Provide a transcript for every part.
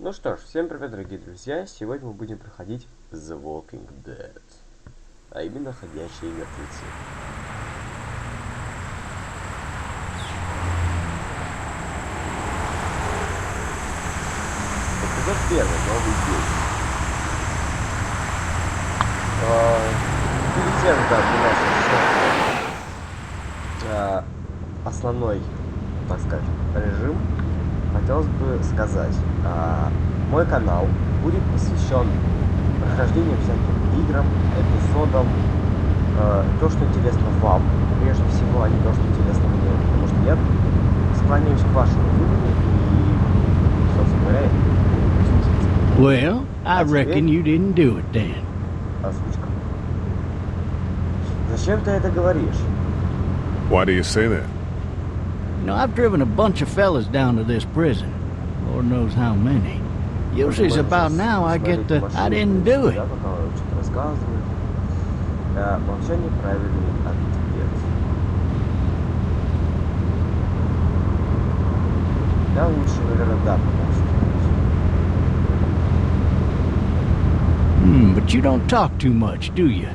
Ну что ж, всем привет, дорогие друзья! Сегодня мы будем проходить The Walking Dead, а именно ходячие мертвецы. Эпизод первый, новый день. Перед тем, как у нас основной, так сказать, режим, хотелось бы сказать, мой канал будет посвящен прохождению всяким играм, эпизодам, то, что интересно вам, прежде всего, а не то, что интересно мне, потому что я склоняюсь к вашему выбору и, собственно говоря, слушайте. Well, I reckon you didn't do it then. Озвучка. Зачем ты это говоришь? Why do you say that? You know, I've driven a bunch of fellas down to this prison. Lord knows how many. Usually it's about now I get the, I didn't do it. Молчание правильный ответ. Да, лучше, наверное, да, But you don't talk too much, do you?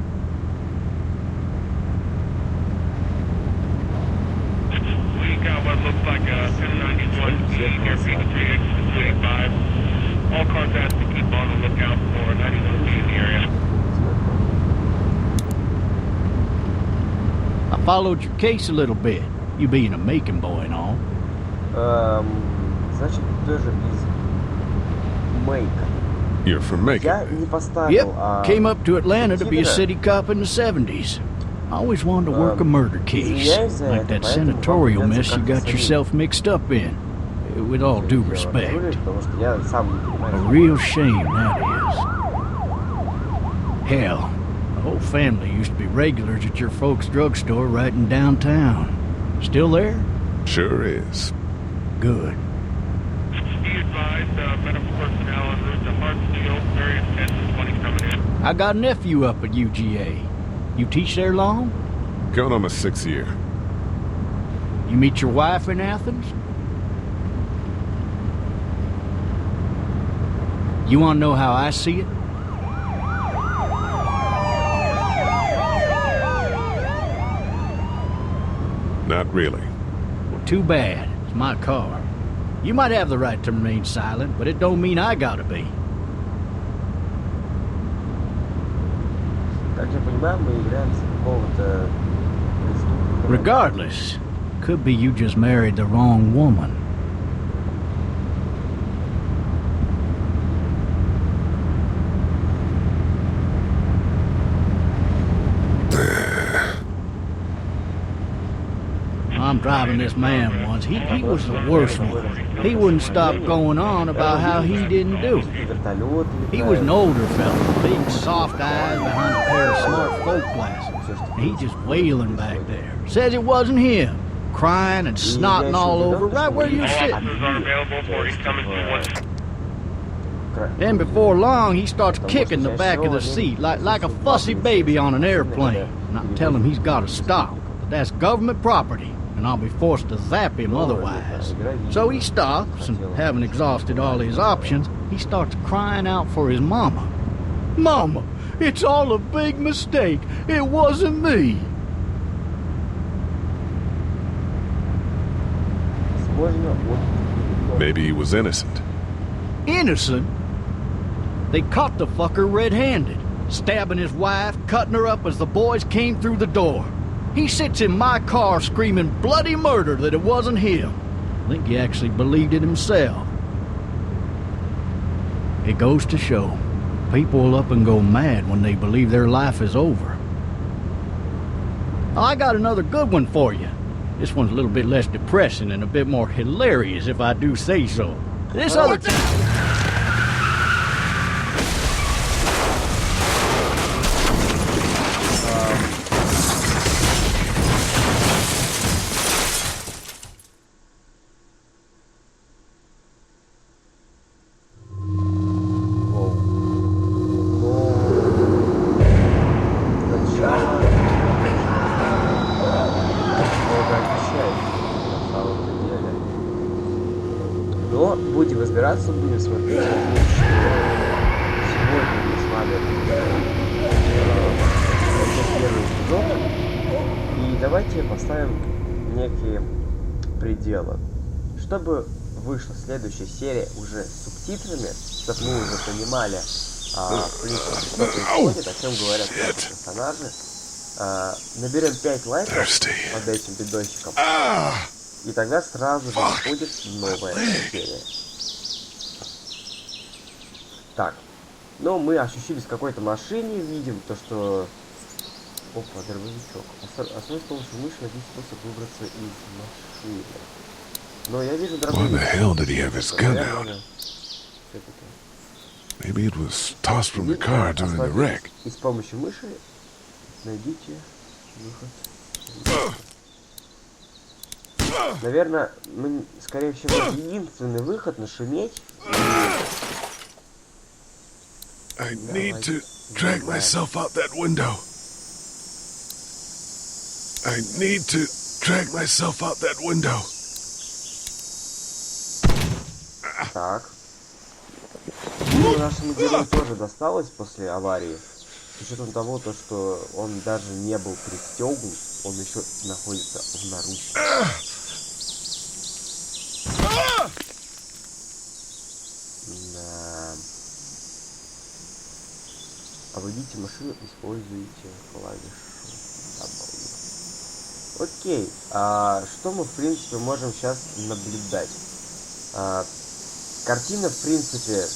We got what looks like a 1091 near P3X 25. All cars have to keep on the lookout for 91 in the area. I followed your case a little bit, you being a Macon boy and all. Значит, тоже из Мейка. You're from Macon. Я не поставил, Yep, came up to Atlanta to be a city cop in the 70s. I always wanted to work a murder case, like that senatorial mess you got yourself mixed up in. With all due respect. A real shame, that is. Hell, the whole family used to be regulars at your folks' drugstore right in downtown. Still there? Sure is. Good. Be advised, medical personnel en route to Hartsfield, very intense 20 coming in. I got a nephew up at UGA. You teach there long? Going on my 6th year. You meet your wife in Athens? You want to know how I see it? Not really. Well, too bad. It's my car. You might have the right to remain silent, but it don't mean I gotta be. Regardless, could be you just married the wrong woman. I'm driving this man once. He was the worst one. He wouldn't stop going on about how he didn't do it. He was an older fella, big soft eyes behind a pair of smart folk glasses. He just wailing back there. Says it wasn't him. Crying and snotting all over right where you're sitting. Officers are available for he's coming to one. Then before long, he starts kicking the back of the seat like a fussy baby on an airplane. And I tell him he's got to stop. But that's government property. And I'll be forced to zap him otherwise. So he stops, and having exhausted all his options, he starts crying out for his mama. Mama, it's all a big mistake. It wasn't me. Maybe he was innocent. Innocent? They caught the fucker red-handed, stabbing his wife, cutting her up as the boys came through the door. He sits in my car screaming bloody murder that it wasn't him. I think he actually believed it himself. It goes to show, people will up and go mad when they believe their life is over. Oh, I got another good one for you. This one's a little bit less depressing and a bit more hilarious, if I do say so. This other... Но будем разбираться, будем смотреть. Надеюсь, что сегодня мы с вами это первый эпизод. И давайте поставим некие пределы. Чтобы вышла следующая серия уже с субтитрами, чтобы мы уже понимали, в принципе, что происходит, о чем говорят наши персонажи. Наберем 5 лайков под этим видосиком. И тогда сразу же выходит новая серия. Так. Ну, мы ощущились в какой-то машине, видим то, что... Опа, дробовичок. Основной с помощью мыши найти способ выбраться из машины. Но я вижу дробовик. Maybe it was tossed from the car during the wreck. И с помощью мыши найдите выход. Наверное, мы, скорее всего, единственный выход нашуметь. I need to drag myself out that window. I need to drag myself out that window. Так. Ну, нашему герою тоже досталось после аварии. С учетом того, что он даже не был пристегнут, он еще находится в наручниках. Да. Обойдите машину, используйте клавишу W. Окей. Что мы, в принципе, можем сейчас наблюдать? Картина, в принципе,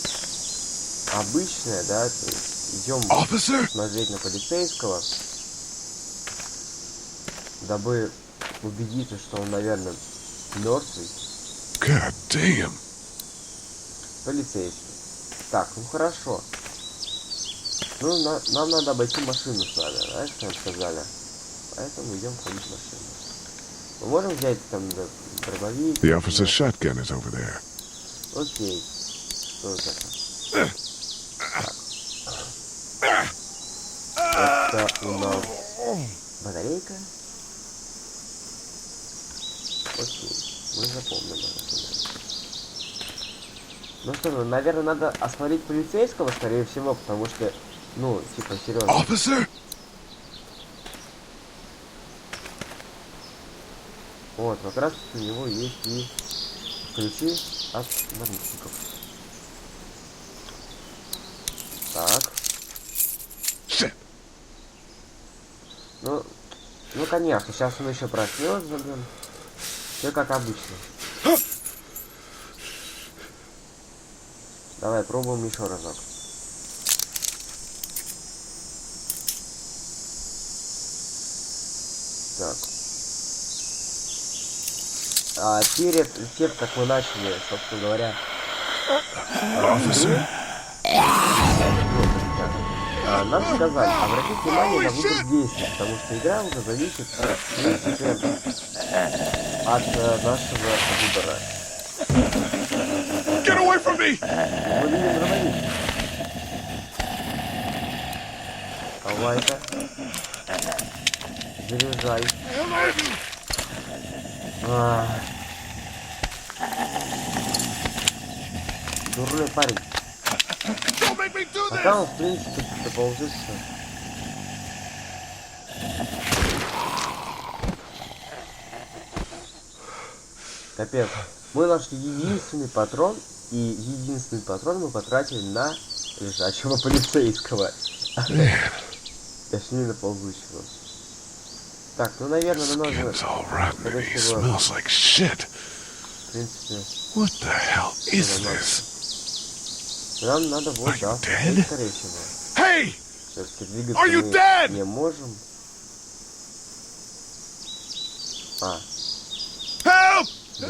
обычная, да, то есть идем смотреть на полицейского, дабы убедиться, что он, наверное, мертвый. God damn. Полицейский. Так, ну хорошо. Ну, нам надо обойти машину с вами, да, что нам сказали. Поэтому идем ходить в машину. Мы можем взять там дробовик. The officer's shotgun is over there. Окей. Что это? Это у нас батарейка. Окей. Мы запомним это. Ну что же, наверное, надо осмотреть полицейского, скорее всего, потому что, ну, типа, серьезно. Officer? Вот, как раз у него есть и ключи от наручников. Так. Ну, конечно, сейчас он еще проснется, блин. Все как обычно. Давай, пробуем еще разок. Так. Перед тем, как мы начали, собственно говоря, нам сказали обратить внимание на выбор действий, потому что игра уже зависит, в принципе, от нашего выбора. Get away from me! Мы видим дробовик. Давай-ка. Заряжай. Дурной парень. Пока он, в принципе, доползется. Капец. Мы нашли единственный патрон, и единственный патрон мы потратили на лежачего полицейского. Точнее, на ползущего. Так, ну, наверное, нам нужно... В принципе... Нам надо вот, да, скорее всего. Все-таки двигаться мы не можем.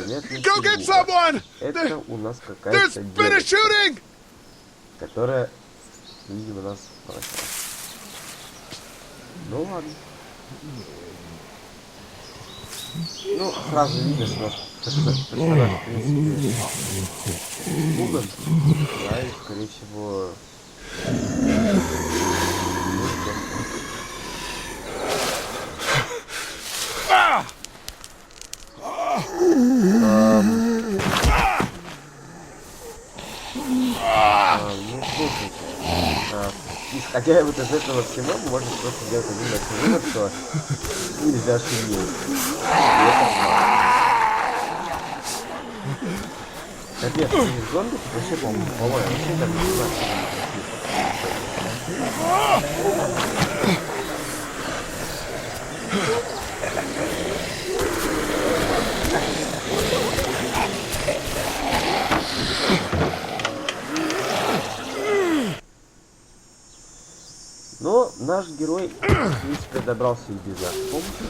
Нет, это у нас какая-то девушка, которая, видимо, нас бросила. Ну ладно. Ну, сразу видно, что наш персонаж, в принципе, пуган. Да, и, скорее всего... Хотя вот из этого всего мы можем просто сделать один большой вывод, что нельзя шуметь. Капец, из зомби вообще, по-моему, вообще там не знаю, но наш герой, в принципе, добрался и без нашей помощи.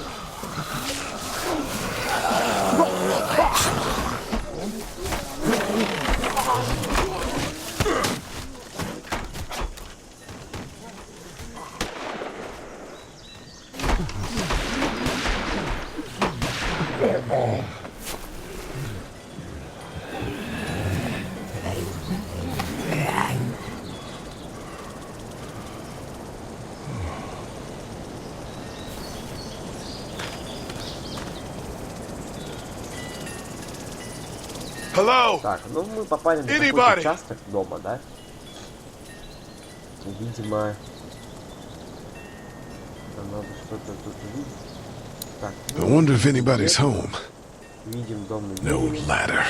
Hello? Так, ну мы попали на какой-то участок дома, да? Видимо, нам надо что-то тут увидеть. Так, I wonder if anybody's home. видим дом на No дереве. ladder.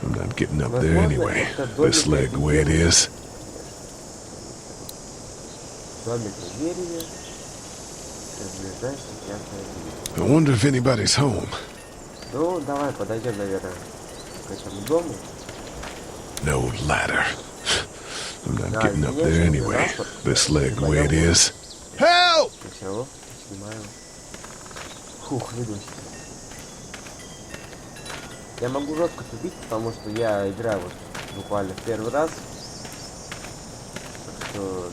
I'm not getting up there anyway. This leg the way it is. Домик на дереве. Приближайся, я I wonder if anybody's home. Ну, давай подойдем, наверное, к этому дому. No ladder. I'm not getting up there anyway. This leg the way it is. Help! Все, снимаю. Фух, ведусь. Я могу жестко тупить, потому что я играю вот буквально в первый раз. Так что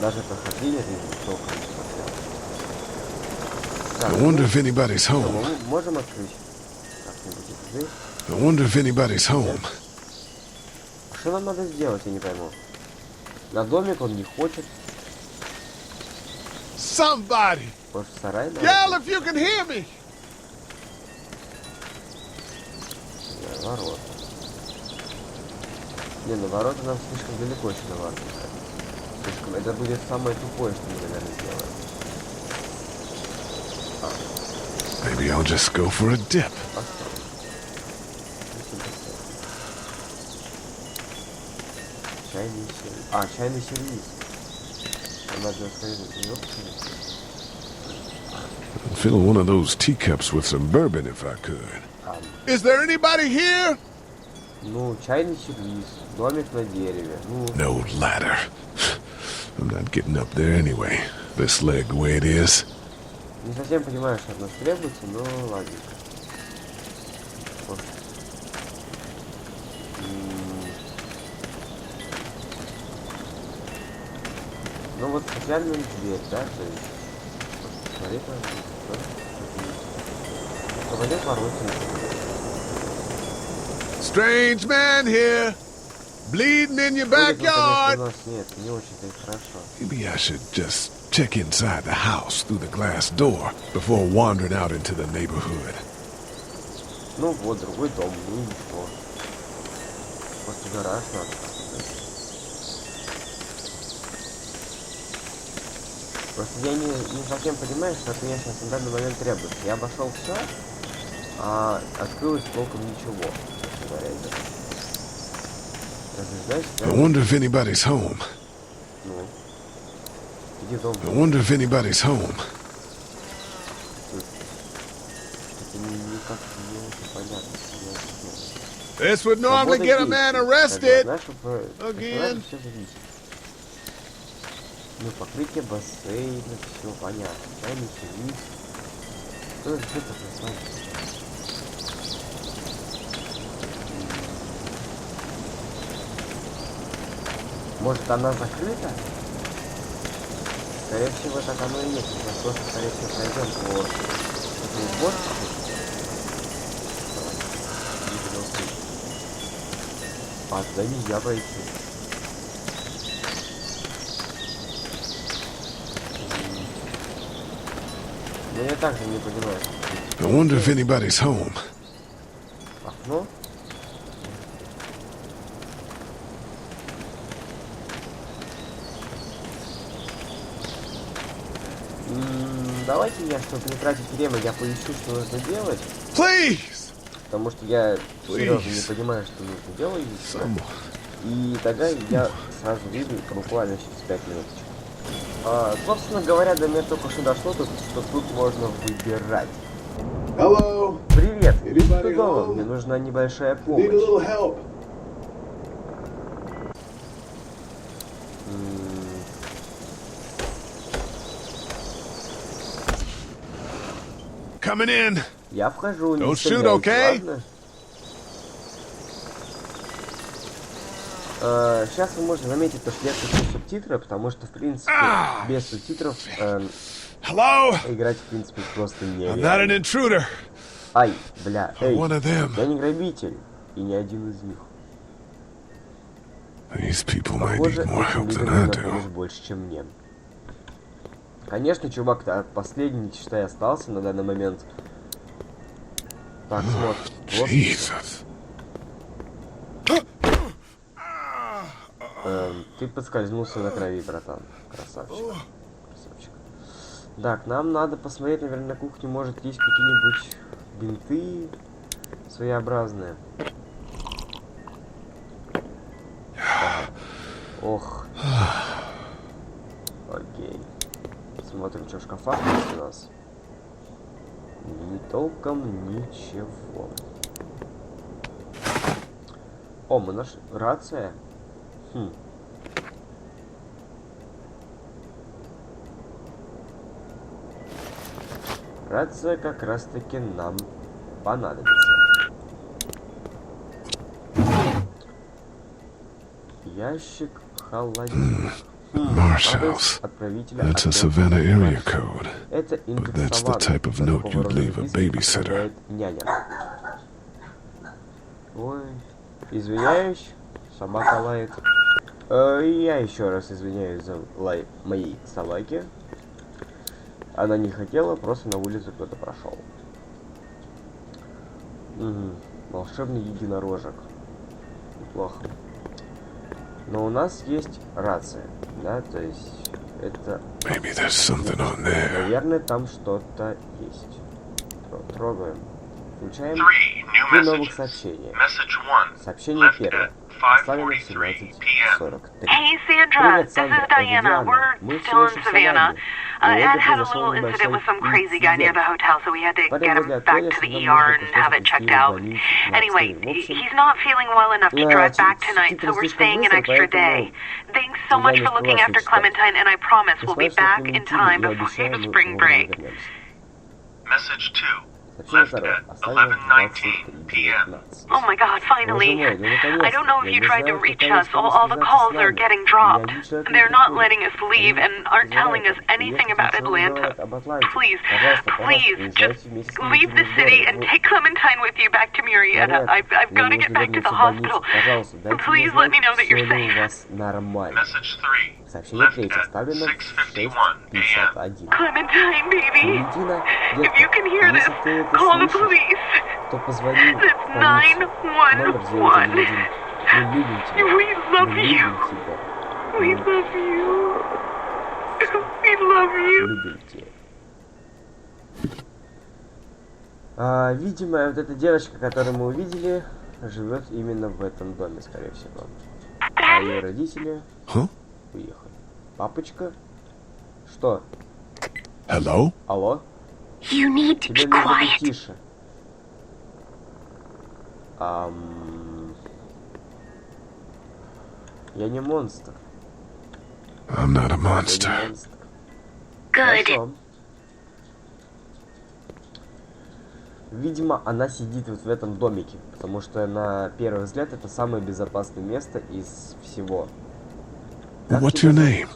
даже прохождение только не смотрел. I wonder if anybody's home. Мы можем открыть как-нибудь эту дверь? I wonder if anybody's home. А что нам надо сделать, я не пойму. На домик он не хочет. Somebody! Может, в сарай надо? Yell if you can hear me! Да, ворота. Не, ну ворота нам слишком далеко еще на ворота. Слишком. Это будет самое тупое, что мы, наверное, сделаем. Maybe I'll just go for a dip. Чайный сервис. А, чайный сервис. Надо сходить на него. I'd fill one of those teacups with some bourbon if I could. Is there anybody here? Ну, чайный сервис. Домик на дереве. Ну, No ladder. I'm not getting up there anyway. This leg the way it is. не совсем понимаю, что от нас требуется, но ладно. Вот. Ну вот специальная дверь, да, то есть. Смотри, попадет ворота. Strange man here. Bleeding in your backyard. У нас нет, не очень-то и хорошо. Maybe I should just check inside the house through the glass door before wandering out into the neighborhood. Ну вот, другой дом, ну и ничего. Просто гараж надо. Просто я не совсем понимаю, что от меня сейчас на данный момент требуется. Я обошел все, а открылось толком ничего. I wonder if anybody's home. Ну. Иди в дом. I wonder if anybody's home. Это никак не очень понятно. This would normally get a man arrested. Again. Ну, покрытие бассейна, все понятно. Чайный сервис. Что это происходит? Может, она закрыта? Скорее всего, так оно и есть. Мы просто, скорее всего, пройдем по этому бортику. А, туда нельзя пройти. Но я также не понимаю. I wonder if anybody's home. Окно? давайте я, чтобы не тратить время, я поищу, что нужно делать. Please! Потому что я серьезно не понимаю, что нужно делать. И тогда я сразу выйду буквально через 5 минут. Собственно говоря, до меня только что дошло, что тут можно выбирать. Hello? Привет! Anybody Что дома? home? Мне нужна небольшая Need a помощь. little help. Coming in. Я вхожу, не Don't shoot, стреляйте, okay? ладно? Сейчас вы можете заметить, что я пишу субтитры, потому что, в принципе, без субтитров Hello? играть, в принципе, просто I'm not an нереально. intruder. Ай, бля, эй, One of them. я не грабитель, и не один из них. These people might Похоже, need more этим help than людям I нужна помощь do. больше, чем мне. Конечно, чувак-то последний, считай, остался на данный момент. Так, смотри. Вот. Jesus. Ты подскользнулся на крови, братан. Красавчик. Красавчик. Так, нам надо посмотреть, наверное, на кухне, может, есть какие-нибудь бинты своеобразные. Ох. Окей. Смотрим, что в шкафах есть у нас. Не толком ничего. О, мы нашли рация. Рация как раз таки нам понадобится. Ящик, холодильник. Marshals. Отправителя. That's a Savannah area code. Это But that's the type of note you'd leave a babysitter. Няня. Ой, извиняюсь, собака лает. Я еще раз извиняюсь за лай моей собаки. Она не хотела, просто на улице кто-то прошел. Волшебный единорожек. Неплохо. Но у нас есть рация, да, то есть это... Maybe there's something on there. Наверное, там что-то есть. Трогаем. Включаем. 3 New новых messages. сообщения. Message 1. Сообщение Left первое. at Оставлено в 5:43 p.m. 17:43. Hey, Sandra, Привет, this Сандра. is Это Diana. Диана. We're Мы still все in еще в Savannah. Саванне. Ed had a little incident with some crazy guy near the hotel, so we had to get him back to the ER and have it checked out. Anyway, he's not feeling well enough to drive back tonight, so we're staying an extra day. Thanks so much for looking after Clementine, and I promise we'll be back in time before spring break. Message 2. Сообщение Left второе. at Оставлено 11:19 p.m. 11:19. Oh my god, finally. I don't know if you tried to reach us. All the calls are getting dropped. They're not letting us leave and aren't telling us anything about Atlanta. Please, please, just leave the city and take Clementine with you back to Marietta. I've got to get back to the hospital. Please let me know that you're safe. Message 3. Сообщение Left третье. at Оставлено в 6:51 a.m. 6:51. Clementine, baby. Валентина, If you can hear this, если ты это call the слышишь, police. то позвони в It's полицию. Номер 911. 911. Мы любим тебя. We love Мы you. любим тебя. We love you. We love you. Любим тебя. Видимо, вот эта девочка, которую мы увидели, живет именно в этом доме, скорее всего. А ее родители уехали. Папочка? Что? Hello? Алло? You need to Тебе be нужно быть quiet. тише. Я не монстр. I'm not a Я не monster. монстр. Good. Хорошо. Видимо, она сидит вот в этом домике, потому что на первый взгляд это самое безопасное место из всего. Как What's тебя your зовут? name?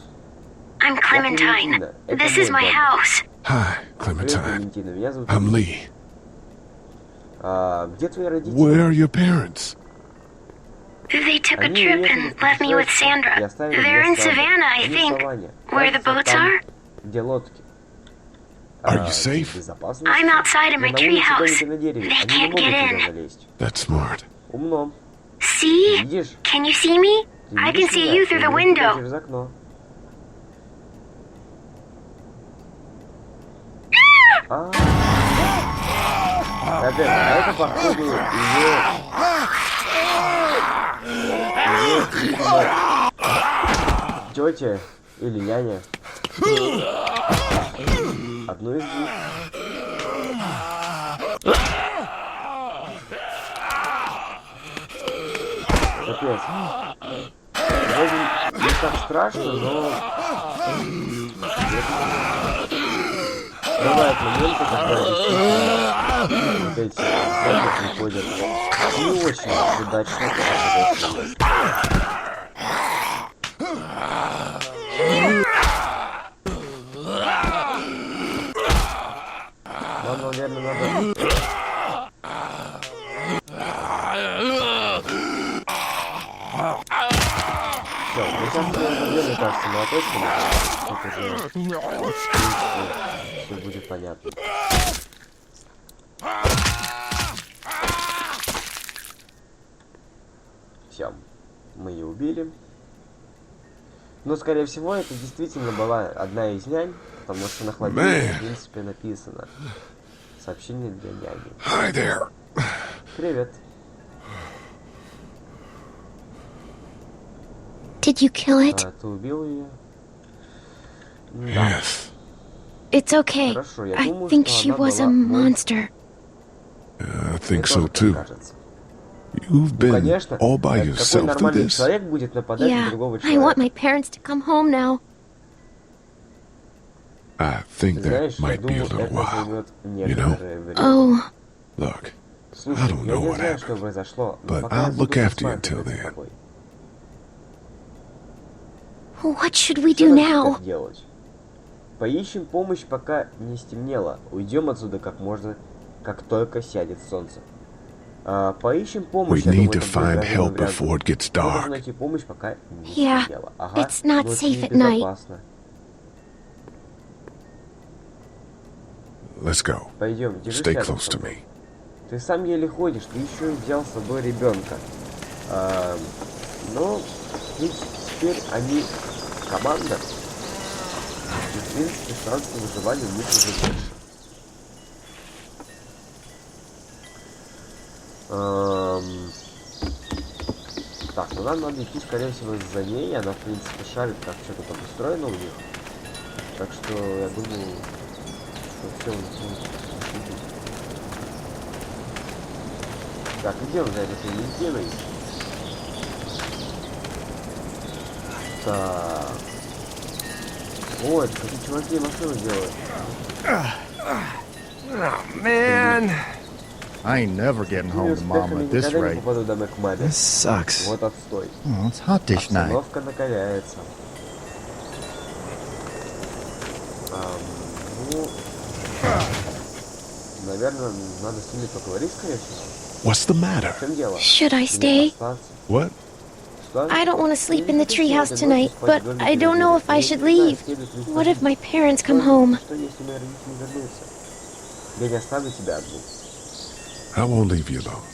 I'm Clementine. Клементина. Это This is мой my дом. house. Hi, Привет, Clementine. Клементина. Меня зовут I'm Ли. Lee. Где твои родители? Where are your parents? They took a Они trip уехали and в left me with путешествие и Sandra. оставили They're меня in с Сандрой. Savannah, I Они в think. Саванне. Where the Кажется, boats там, are? где лодки. Are you safe? Безопасно? I'm outside in Но my на улице treehouse. домики на дереве. They Они не can't могут get туда in. залезть. That's smart. Умно. See? Видишь? Can you see me? Ты I can видишь see меня? you Я through the вижу тебя window. через окно. Опять, а это походу ее тетя или няня. Одну из них. Капец. Вроде не так страшно, но... Бывают моменты, когда вот эти зомби приходят не очень удачно. Нам, наверное, надо... Все, мы сейчас мне кажется, молоточком. Тут уже, все будет понятно. Все, мы ее убили. Но, скорее всего, это действительно была одна из нянь, потому что на холодильнике, в принципе, написано сообщение для няни. Hi there. Привет. Did you kill it? Ты убил ее? Yes. It's okay. Хорошо, я I думаю, think что she она was a была monster. I think Мне so тоже так too. кажется. You've been Конечно, all by какой yourself through нормальный this. человек будет нападать на Yeah, другого I want человека? my parents to come home now. I think Знаешь, that я might be a думаю, little это while. займет know? некоторое время. Oh, Look, I Слушай, don't я know не what знаю, что happened, произошло, но but пока я I'll буду look after you присматривать until за then. тобой. what should we Что do нам now? теперь делать? Поищем помощь, пока не стемнело. Уйдем отсюда как только сядет солнце. Поищем We помощь, я need думаю, to это будет find разумный help вариант. before it gets Мы должны dark. найти помощь, пока не Yeah, стемнело. Ага, it's not но это safe at night. небезопасно. Let's go. Пойдем, держись Stay рядом close со to мной. me. Ты сам еле ходишь, ты еще взял с собой ребенка. Ну, ведь теперь они команда. И, в принципе, шансы на выживание у них уже больше. Так, ну нам надо идти, скорее всего, за ней. Она, в принципе, шарит, как что-то там устроено у них. Так что, я думаю, что все у них будет. Так, идем за этой Клементиной. Так. Ой, какие чуваки машину делают. Oh, man. I ain't never getting Такими home to mama успехами at this никогда не rate. попаду домой к маме. This sucks. Вот отстой. Oh, it's hot dish night. Обстановка накаляется. Ну, наверное, надо с ними поговорить, скорее всего. What's the matter? В чем дело? Should I Или stay? остаться? What? Что? I don't want to sleep in the treehouse tonight, but I don't know if I should leave. What if my parents come home? Что, если мои родители вернутся? Я не оставлю тебя одну. I won't leave you alone.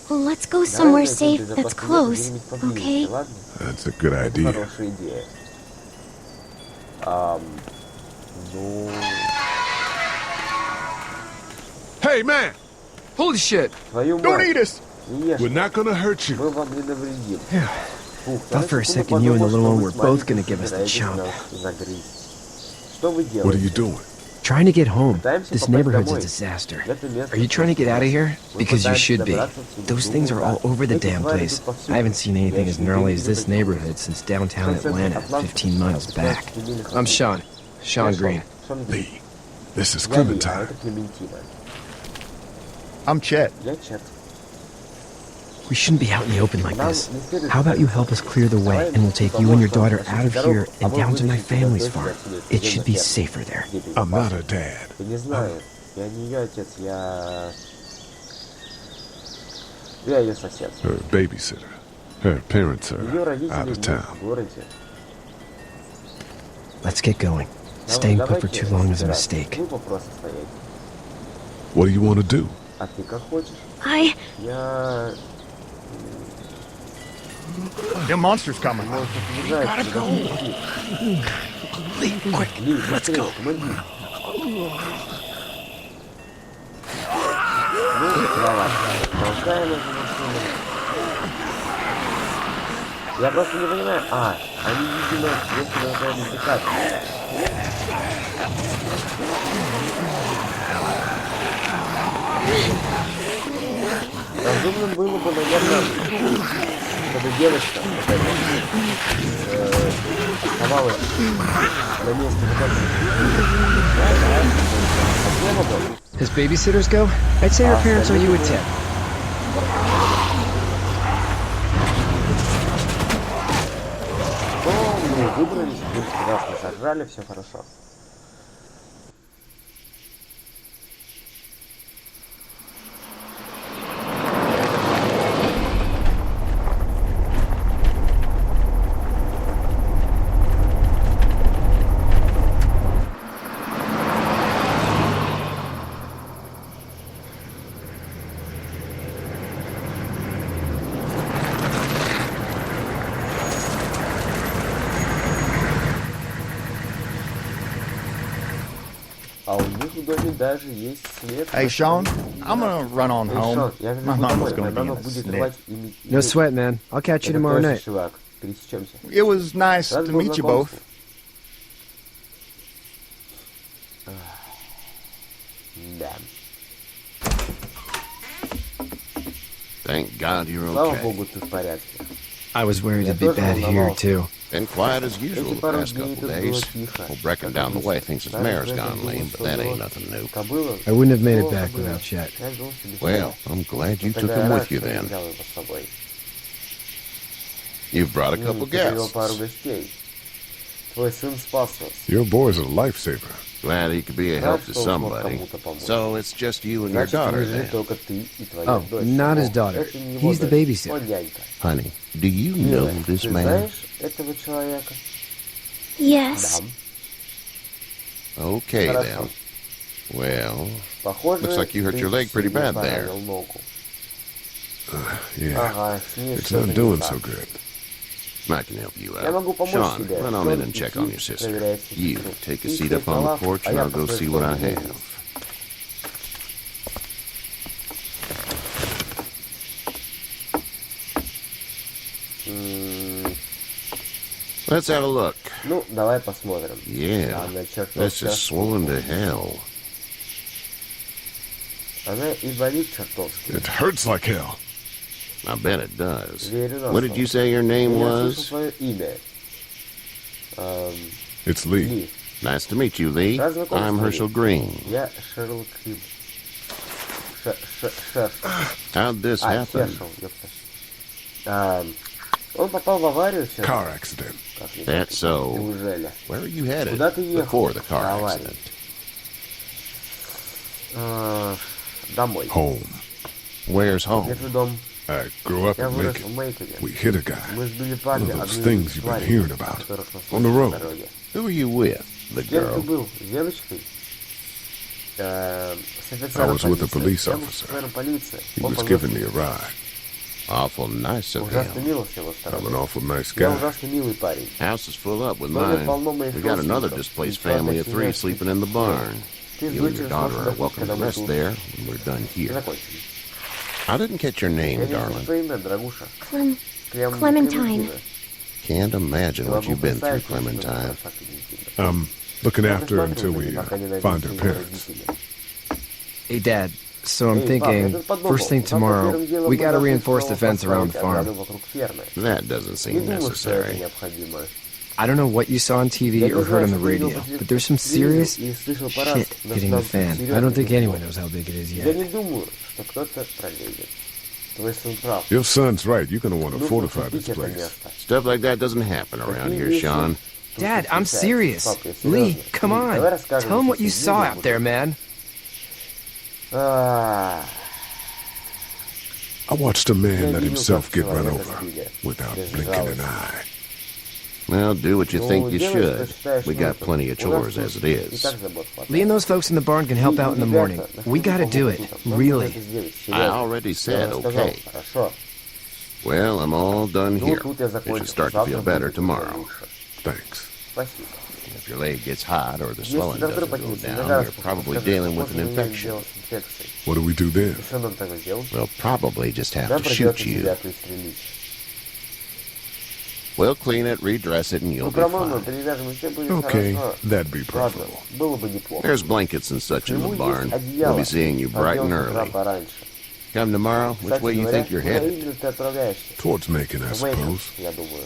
Well, let's go Давай somewhere найдем safe безопасное that's место close, где-нибудь поблизости, okay? ладно? That's a good Это idea. хорошая идея. Ну... Hey, man! Holy shit. Твою Don't мать, eat us! не ешь. We're not gonna hurt you. Мы вам не навредим. Фух, Thought for a second you and the little one were both gonna give us the chomp. Что вы What are you делаете? doing? Trying to get home. Пытаемся This попасть neighborhood's a домой. disaster. Это место... Are you trying to get out of here? Мы Because you пытаемся should be. добраться отсюда. Those things are all over the Эти damn твари place. тут повсюду. I haven't seen anything as Я gnarly не as this видел neighborhood since downtown Atlanta, 15 miles back. I'm Sean. Sean Green. Шон Грин. Lee, this is Я Ли, а Clementine. это Клементина. I'm Chet. Я Чет. We shouldn't be out in the open like Нам this. не следует How about you help us clear the way, and we'll take you and your daughter out of here а and вы down to my выведете family's тебя farm. отсюда, It где should на be ферме. safer there. Где I'm not безопасно. her dad. Ты не знаешь. Я не ее отец, я ее сосед. Her babysitter. Her parents Ее are out родители of нет town. в городе. Let's get going. Staying put for too long is a mistake. Глупо просто стоять. What do you want to do? А ты как хочешь? I... Я... Them monsters coming. Может, не знаю, Lee, quick, Ли, let's быстрее, go. помоги. давай. Толкаем эту машину. Я просто не понимаю. А, они, видимо, если на это бегать. Разумным было бы, наверное, чтобы девочка оставалась на месте вот этого. As babysitters go, I'd say her parents owe you a tip. Мы выбрались, в принципе, нас не сожрали, все хорошо. А у них в доме даже есть свет. Hey, Sean, I'm gonna run on home. My mama's gonna be in a snit. No sweat, man. I'll catch you tomorrow night. Пересечемся. It was nice to meet you both. Да. Thank God you're Слава okay. богу, ты в порядке. I was worried it'd be bad here, too. Been quiet as usual the past couple days. Well, Brecken down the way thinks his mare's gone lame, but that ain't nothing new. I wouldn't have made it back without Chet. Well, I'm glad you took him with you then. You've brought a couple guests. Твой сын спас нас. Your boy's a lifesaver. Glad he could be a help to somebody. So it's just you and your daughter then. Oh, not his daughter. He's the babysitter. Honey, do you know this man? Этого человека? Yes. Okay then. Well, looks like you hurt your leg pretty bad there. Yeah, it's not doing so good. I can help you out. Sean, run on in and check on your sister. You, take a seat up on the porch and I'll go see what I have. Let's have a look. Ну, давай посмотрим. Yeah, this is swollen to hell. Она и болит чертовски. It hurts like hell. I bet it does. What did you say your name was? Свое имя. It's Lee. Nice to meet you, Lee. I'm Herschel Green. Я Шерлок Грин. How'd this happen? Шершел, ёпта. Он попал в аварию сегодня. Car accident. That's so. Неужели? Where are you headed Куда ты ехал? before the car Авария. accident? Домой. Home. Where's home? Где твой дом? I grew up Я in вырос в Macon. Мейконе. We hit a guy. Мы сбили One парня of those одной things из you've been тварей, hearing about. которых нас On the на road. дороге. Who are you with? The С кем ты girl? был? С девочкой? С I офицером was with a police полиции. Я был с officer. офицером полиции. He Он was повез giving me a ride. Awful nice of ужасно him. мило с его I'm an стороны. awful nice Я guy. ужасно милый парень. House is full up with В доме mine. полно моих We got another родственников. displaced И family of three семья sleeping in the barn. Ты с You and your дочерью daughter сможешь are отдохнуть, welcome когда to мы rest тут there when we're done here. закончим. I didn't catch your name, Я не знаю, darling. что имя, дорогуша. Clementine. Can't imagine Я what могу you've been through, представить, что это Clementine. так удивительно. I'm looking Я after her присматриваю until за we ней, пока не найдут find her ее parents. родители. Hey, Dad. So I'm Эй, пап, thinking, я тут подумал. first thing Завтра tomorrow, первым делом we мы gotta должны reinforce the снова fence around the поставить farm. ограду вокруг фермы. That doesn't Не seem думаю, что это necessary. необходимо. I don't know what you saw on TV Я or не heard знаю, on the что ты видел radio, по but there's some serious телевизору и слышал по shit рации, но hitting the там fan. I серьезно don't think не anyone знаю. knows how big it is Я yet. не думаю, что кто-то пролезет. Твой сын прав. Your son's right. You're going to want to Нужно fortify this купить это place. место. Stuff like that doesn't happen around here, Sean. Dad, I'm serious. Пап, я Lee, серьезно. come Давай on. расскажем, Tell him что what you ты saw видел. out there, man. I watched a man Я let видел, himself как get run человека over сбили. without Без blinking жалости. an eye. Well, do what you Ну, think you делай, что should. считаешь We got нужным. plenty of У нас chores as тут it и is. так забот хватает. Lee and those folks in the barn can help out in the morning. We gotta do it. Really. I already said Я сказал, okay. хорошо. Well, I'm all done Ну, here. тут я You should закончил. start to Завтра feel будет better уже tomorrow. лучше. Thanks. Спасибо. If your leg gets hot or the Если swelling doesn't температура go поднимется down, на you're probably dealing with an infection. What do we do then? Что нам тогда делать? We'll probably just have Нам to shoot придется you. тебя пристрелить. We'll clean it, redress it, and you'll Ну, be по-моему, fine. перевяжем, и все будет Okay, хорошо. that'd be Ладно, preferable. было бы неплохо. There's blankets and such in the Ему barn. есть We'll одеяло. be seeing you bright and Пойдем с утра early. пораньше. Come tomorrow, which Кстати way you говоря, think you're куда headed? именно ты отправляешься? Towards Macon, I В Мэйкон, suppose. я думаю.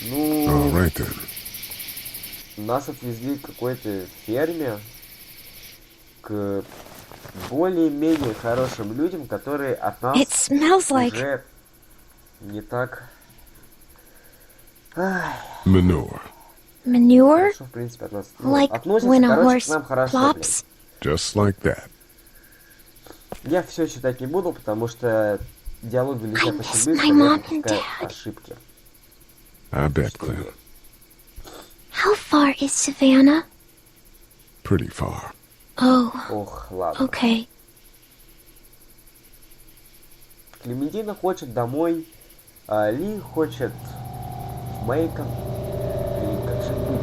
Ну, All right then. нас отвезли к какой-то ферме, к более-менее хорошим людям, которые от нас It smells like уже не так... Manure. manure? Хорошо, в принципе, от нас Like относятся, when a короче, horse к нам хорошо, plops? Just like that. блин. Я все читать не буду, потому что диалоги летят I очень miss быстро, my я mom and пропускаю dad. ошибки. I bet, Clem. How far is Savannah? Pretty far. Oh, Ох, ладно. okay. Клементина хочет домой, а Ли хочет в Мэйкон. И как же быть?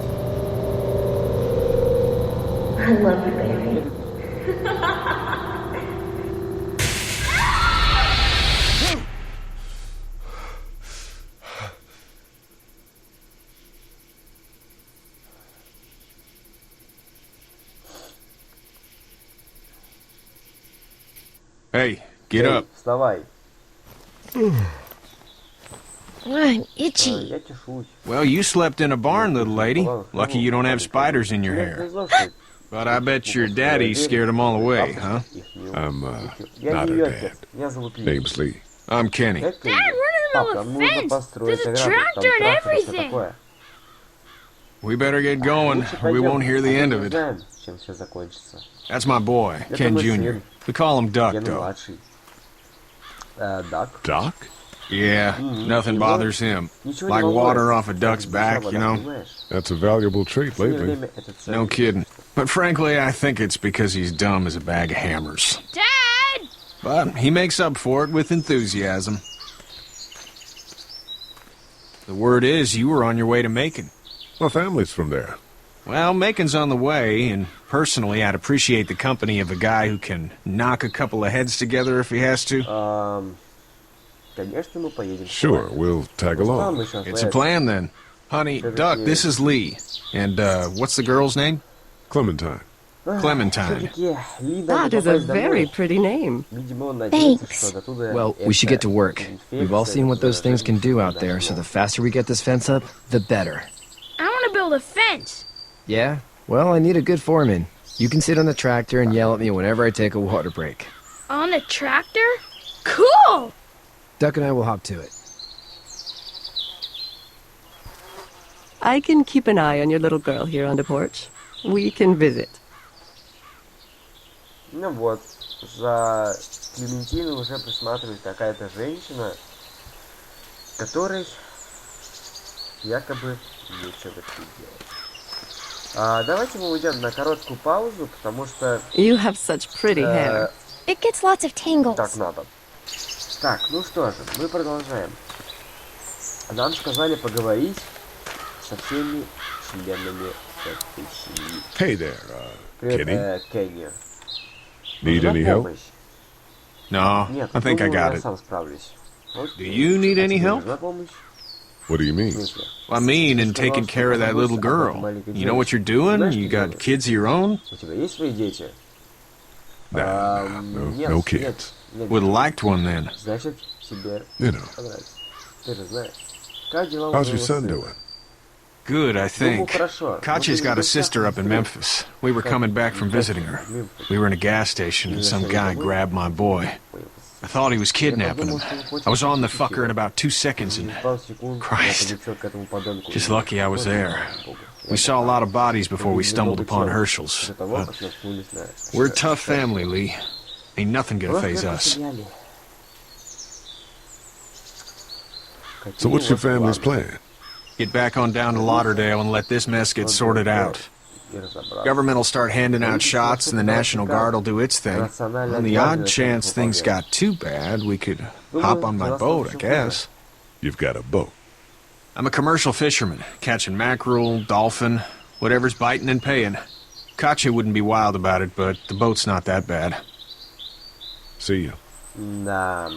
I love you, baby. Hey, get Эй, up. вставай. I'm itchy. Я чешусь. Well, you slept in a barn, little lady. Lucky you don't have spiders in your hair. But I bet your daddy scared them all away, huh? I'm, Я not не her ее dad. отец. Меня зовут Ли. Name's Lee. I'm Kenny. Дядь Ли. Dad, we're in the Пап, middle нам of a нужно fence. построить There's a ограду. Там tractor and трактор и всё everything. такое. We better get going, Лучше or we пойдем, won't hear the а то end не of it. знаем, чем все закончится. That's my boy, Это Ken мой Jr. сын. We call him Duck, Кен though. младший. Дак. Doc? Yeah, nothing bothers him. Ничего не Like волнует. water off a duck's Большая back, вода, you know? понимаешь? That's a valuable trait В последнее lately. время это No ценность. kidding. But frankly, I think it's because he's dumb as a bag of hammers. Dad! But he makes up for it with enthusiasm. The word is you were on your way to Macon. My family's from there. Well, Macon's on the way, and personally, I'd appreciate the company of a guy who can knock a couple of heads together if he has to. Конечно, мы поедем. Sure, we'll tag along. It's a plan, then. Honey, Duck, this is Lee. And, what's the girl's name? Clementine. Clementine. That is a very pretty name. Thanks. Well, we should get to work. We've all seen what those things can do out there, so the faster we get this fence up, the better. I want to build a fence. Yeah? Well, I need a good foreman. You can sit on the tractor and yell at me whenever I take a water break. On the tractor? Cool! Duck and I will hop to it. I can keep an eye on your little girl here on the porch. We can visit. Ну вот, за Клементиной уже присматривает какая-то женщина, которой якобы нечего делать. Давайте мы уйдем на короткую паузу, потому что... You have such pretty hair. It gets lots of tangles. Так надо. Так, ну что же, мы продолжаем. Нам сказали поговорить со всеми членами этой семьи. Hey there, Привет, Kenny. Кенни. Need Нужна any help? помощь? No, Нет, I think I думаю, got я it. сам справлюсь. Do you need any Тебе help? нужна помощь? What do you В mean? смысле? I mean, in taking care of that little girl. You know what you're doing? You got kids of your own? У тебя есть свои дети? Nah, Нет, no нет, kids. нет. Would have liked one then. Значит, тебе You know. понравится. Ты же знаешь. Как дела у How's твоего your son сына? doing? Good, I think. хорошо. Kachi's got a sister up in Memphis. We were coming back from visiting her. We were in a gas station and some guy grabbed my boy. I thought he was kidnapping him. I was on the fucker in about 2 seconds and... Christ. Just lucky I was there. We saw a lot of bodies before we stumbled upon Herschel's. But we're a tough family, Lee. Ain't nothing gonna faze us. So what's your family's plan? Get back on down to Lauderdale and let this mess get sorted out. Government will start handing out shots and the National Guard will do its thing. On the odd chance things got too bad, we could hop on my boat, I guess. You've got a boat. I'm a commercial fisherman, catching mackerel, dolphin, whatever's biting and paying. Katya wouldn't be wild about it, but the boat's not that bad. See ya. Да.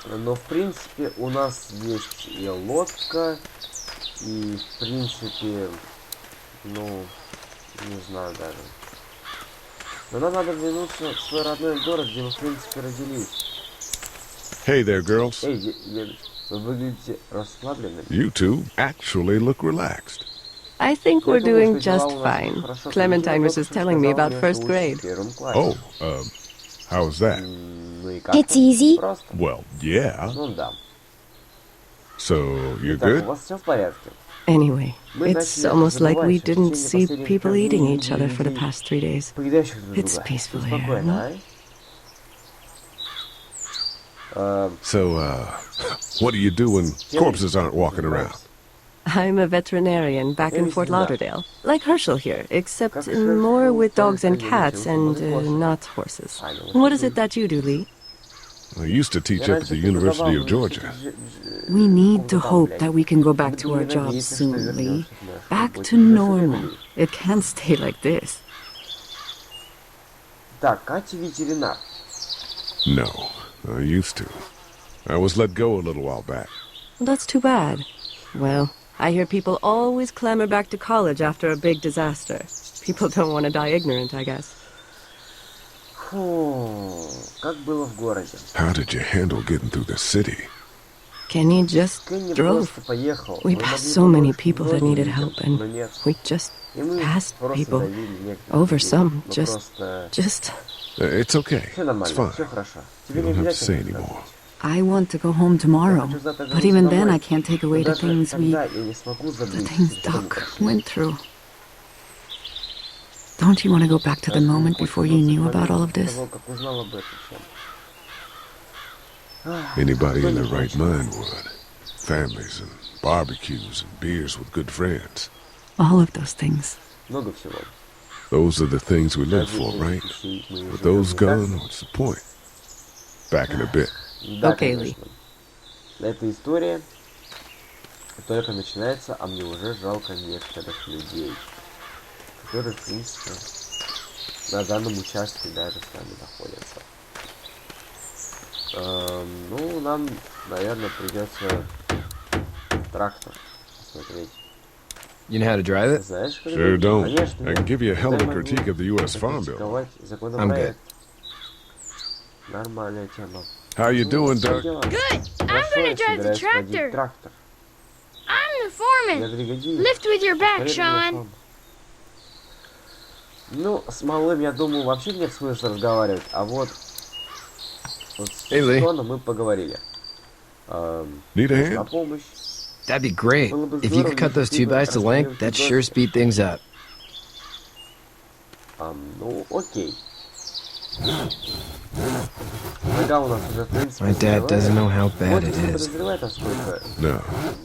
Но, в принципе, у нас есть и лодка, и, в принципе, ну, не знаю даже. Но нам надо вернуться в свой родной город, где мы, в принципе, родились. Hey there, girls. Эй, вы выглядите расслабленными. You two actually look relaxed. I think we're doing just fine. Clementine was just telling me about first grade. Oh, how's that? It's easy. Well, yeah. Ну да. So, you're Так, у good? вас все в порядке? Anyway, it's almost like we didn't see people eating each other for the past 3 days. It's peaceful here, no? So, what do you do when corpses aren't walking around? I'm a veterinarian back in Fort Lauderdale, like Herschel here, except more with dogs and cats and not horses. What is it that you do, Lee? I used to teach up at the University of Georgia. We need to hope that we can go back to our jobs soon, Lee. Back to normal. It can't stay like this. Так, Катя ветеринар. No, I used to. I was let go a little while back. That's too bad. Well, I hear people always clamor back to college after a big disaster. People don't want to die ignorant, I guess. Фу, как было в городе? How did you handle getting through the city? Kenny just Kenny drove. просто поехал. We Мы passed могли so many помочь people that многим needed людям, help, но and нет. we just И мы passed просто people давили некоторых over людей. some. Мы Just. просто... It's okay. Все It's нормально, fine. все хорошо. You Тебе не don't have to say обязательно anymore. I want to go home tomorrow, but even then I can't take away the things Doc went through. Don't you want to go back to the moment before you knew about all of this? Anybody in their right mind would. Families and barbecues and beers with good friends. All of those things. Много всего. Those are the things we live for, right? With those gone, what's the point? Back in a bit. Да, Okay, Lee. конечно. Эта история только начинается, а мне уже жалко некоторых людей, которые, в принципе, на данном участке даже с нами находятся. Ну, нам, наверное, придется трактор посмотреть. You know how to drive it? Знаешь, как Sure это? don't. Конечно, I can give you a hell of a Дай critique of the U.S. Farm Bill. критиковать законопроект. Нормальная тема. How you doing, Как Doug? дела? Good. I'm Хорошо, gonna я drive the собираюсь водить tractor. трактор. I'm the Я foreman. бригадир. Lift with your back, Поверь мне, Sean. Шон. Ну, с малым, я думаю, вообще нет смысла разговаривать, а вот с Hey, Lee. Шоном мы поговорили. Need a Нужна hand? помощь. That'd be great. If you could cut those 2 bys to length, that'd sure speed things up. Ну, окей. Нога у нас уже, в принципе, My dad doesn't know how bad Вот it не is. подозревает, насколько No,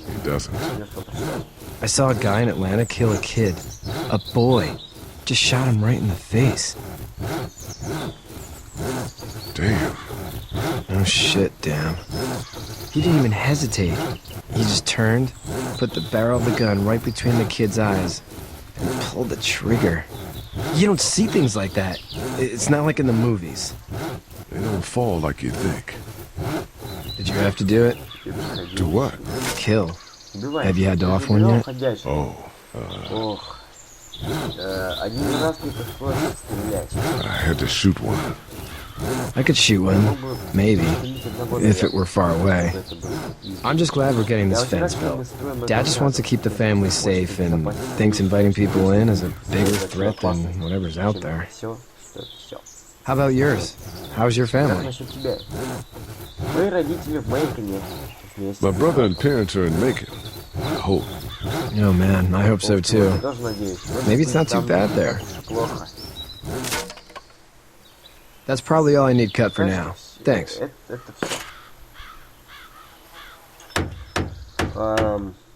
he doesn't. я что прочитал. I saw a guy in Atlanta kill a kid. A boy. Just shot him right in the face. Damn. Oh shit, damn. He didn't even hesitate. He just turned, put the barrel of the gun right between the kid's eyes, and pulled the trigger. You don't see things like that. It's not like in the movies. They don't fall like you think. Did you have to do it? Do what? Kill. Убивает. Have you had to off one yet? Ходячий. Oh, Ох. Один раз мне пришлось стрелять. I had to shoot one. I could shoot one. Maybe. If it were far away. I'm just glad we're getting this fence built. Dad just wants to keep the family safe and thinks inviting people in is a bigger threat than whatever's out there. Все. How about yours? How's your Как family? насчет тебя? Мои родители в Мейконе вместе. My brother and parents are in Macon. I hope. Oh man, I hope so too. Я тоже надеюсь. Maybe it's not too bad there. Плохо. That's probably all I need cut for now. Thanks. Это все.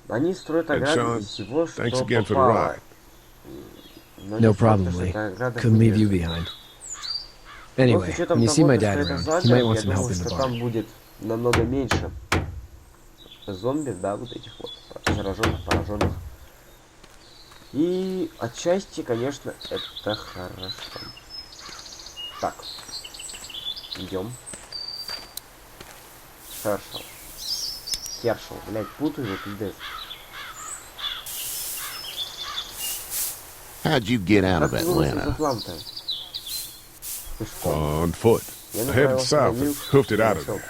Они строят ограду из всего, что Thanks again for the попало. ride. Но No не факт, problem, что Lee. эта ограда Couldn't leave you выдержит. behind. Но с Anyway, учетом when you see того, my что dad это around, задом, you might want я some help думаю, in the что barn. там будет намного меньше зомби, да, вот этих вот зараженных, пораженных. И отчасти, конечно, это хорошо. Так. Идем. Хершел, блядь, путаю его, пиздец. How'd you get out of Atlanta? On foot. I headed south and hoofed it out of there.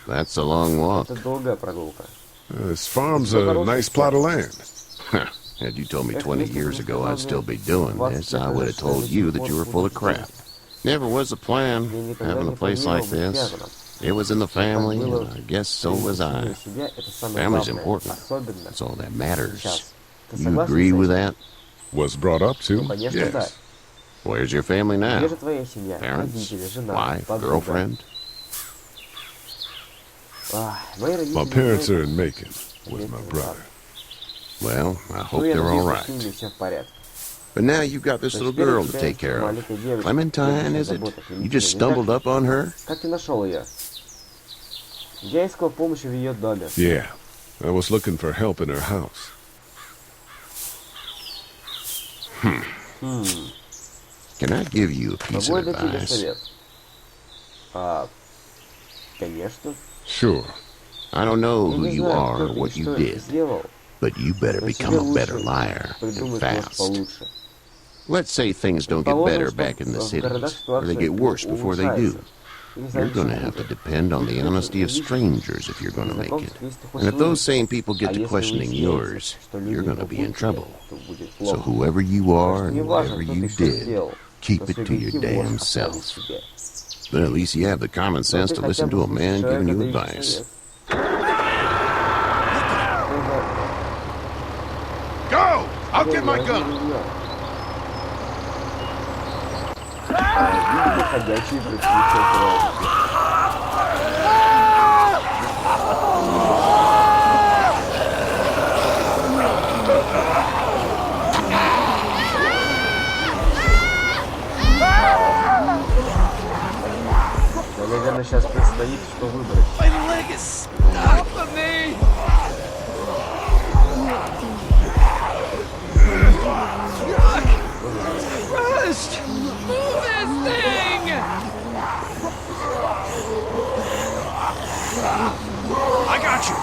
That's a long walk. Это долгая прогулка. This farm's a nice plot of land. Had you told me 20 years ago I'd still be doing this, I would have told you that you were full of crap. Never was a plan, having a place like this. It was in the family, and I guess so was I. Family's important. That's all that matters. You agree with that? Was brought up to, yes. Where's your family now? Parents? Wife? Girlfriend? My parents are in Macon with my brother. Well, I hope they're all right. But now you've got this little girl to take care of. Clementine, is it? You just stumbled up on her? Yeah, I was looking for help in her house. Can I give you a piece of advice? Sure. I don't know who you are or what you did, but you better become a better liar, and fast. Let's say things don't get better back in the cities, or they get worse before they do. You're going to have to depend on the honesty of strangers if you're going to make it. And if those same people get to questioning yours, you're going to be in trouble. So whoever you are and whatever you did, keep it to your damn self. But at least you have the common sense to listen to a man giving you advice. Go! I'll get my gun! Наверное, сейчас предстоит что выбрать. I got you.